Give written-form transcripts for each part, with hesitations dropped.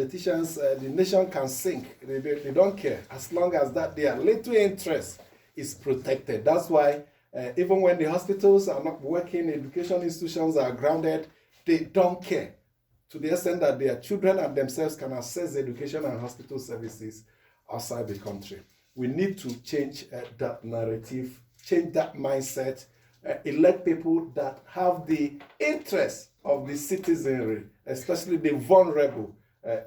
politicians, the nation can sink. They don't care. As long as that their little interest is protected. That's why even when the hospitals are not working, education institutions are grounded, they don't care. To the extent that their children and themselves can access education and hospital services outside the country. We need to change that narrative, change that mindset, elect people that have the interest of the citizenry, especially the vulnerable,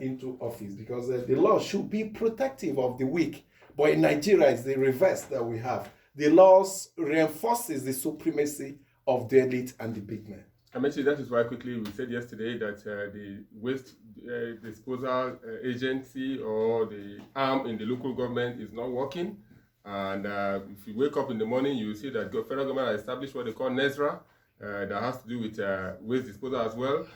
into office, because the law should be protective of the weak. But in Nigeria, it's the reverse that we have. The laws reinforces the supremacy of the elite and the big men. I mentioned that is why quickly we said yesterday that the waste disposal agency or the arm in the local government is not working. And if you wake up in the morning, you see that the federal government has established what they call NESRA, that has to do with waste disposal as well.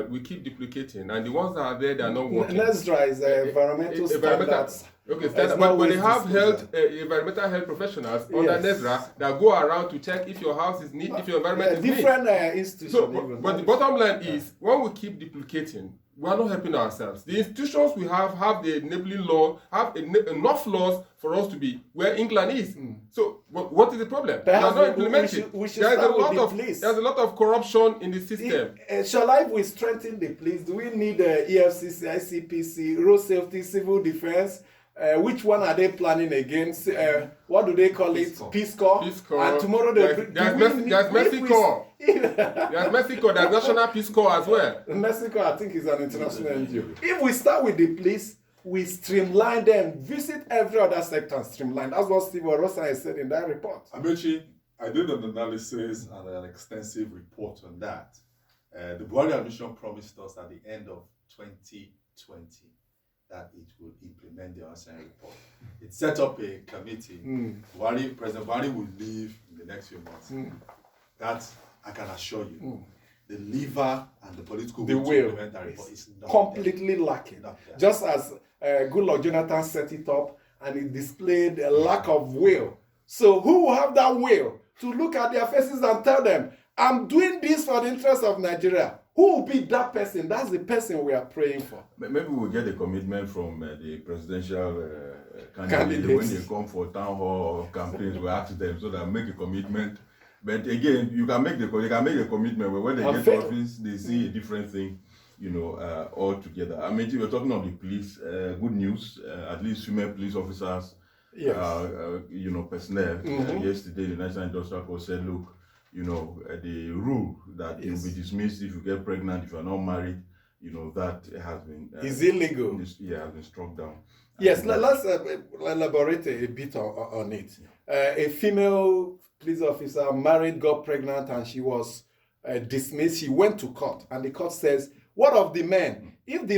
We keep duplicating, and the ones that are there, they are not working. NESRA is environmental standards. Okay, but they have environmental health professionals under NESRA that go around to check if your house is neat, if your environment is neat. Different institutions. So, but the bottom line is, when we keep duplicating, we are not helping ourselves. The institutions we have the enabling law, have enough laws for us to be where England is. So what is the problem? They are not implementing. There's a lot of corruption in the system. Shall we strengthen the police? Do we need EFCC, ICPC, road safety, civil defense? Which one are they planning against? What do they call it? Peace Corps. Peace Corps. And tomorrow there's Mexico. There's Mexico. There's National Peace Corps as well. Mexico, I think, is an international NGO. If we start with the police, we streamline them. Visit every other sector and streamline. That's what Steve Orosa said in that report. Amechi, I did an analysis and an extensive report on that. The Buhari administration promised us at the end of 2020 that it would implement the Onsen report. It set up a committee. President Buhari will leave in the next few months. That I can assure you. The lever and the political will to implement that report is not completely lacking. Just as Goodluck Jonathan set it up and it displayed a lack of will. So who will have that will to look at their faces and tell them, I'm doing this for the interest of Nigeria? Who will be that person? That's the person we are praying for. Maybe we'll get a commitment from the presidential candidate when they come for town hall campaigns. We'll ask them so that make a commitment. But again, they can make a commitment, but when they get to office, they see a different thing, altogether. I mean, we're talking of the police. Good news, at least female police officers, personnel. Yesterday, the National Industrial Corps said, look, the rule that you'll be dismissed if you get pregnant, if you're not married, that has been... is illegal. Has been struck down. Yes, let's elaborate a bit on it. A female police officer married, got pregnant, and she was dismissed. She went to court, and the court says, what of the men? If a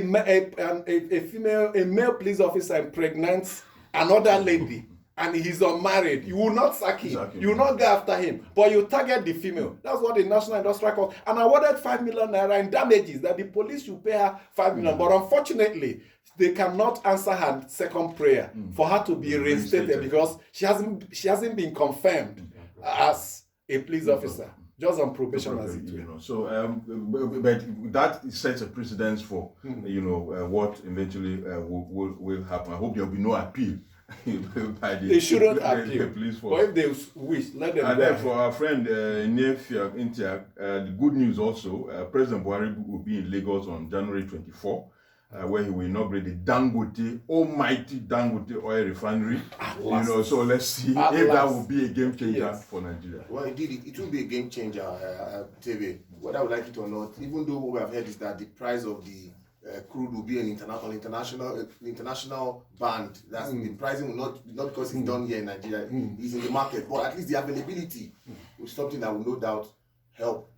male police officer impregnates another lady, and he's unmarried, you will not sack him. You will not go after him. But you target the female. That's what the National Industrial Corps and awarded 5 million naira in damages that the police should pay her 5 million. But unfortunately, they cannot answer her second prayer for her to be reinstated because she hasn't been confirmed as a police officer. Just on probation as it were. So, but that sets a precedence for, what eventually will happen. I hope there will be no appeal. They shouldn't appeal. The police force. But if they wish, let them. And then for our friend Nefia Intiak, the good news also, President Buhari will be in Lagos on January 24, where he will inaugurate the Dangote, almighty Dangote oil refinery. So let's see if that will be a game changer for Nigeria. Well, indeed, it will be a game changer, TV. Whether I would like it or not, even though what we have heard is that the price of the crude will be an international band. That's the pricing will not because it's done here in Nigeria. It's in the market, but at least the availability is something that will no doubt help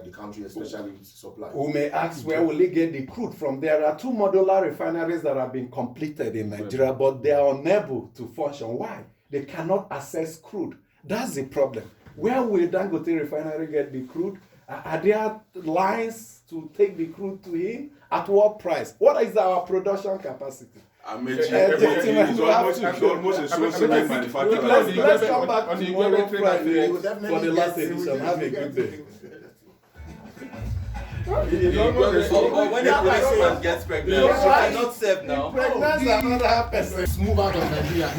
the country, especially with supply. We may ask where will they get the crude from? There are 2 modular refineries that have been completed in Nigeria, but they are unable to function. Why? They cannot access crude. That's the problem. Where will Dangote refinery get the crude? Are there lines to take the crude to him? At what price? What is our production capacity? It's almost a sole-selling manufacturer. Let's come back tomorrow Friday for the last edition. Have a good day. It's almost the same. But when a policeman gets pregnant, Yeah. she cannot serve now. Pregnancy another person. Move out of Nigeria.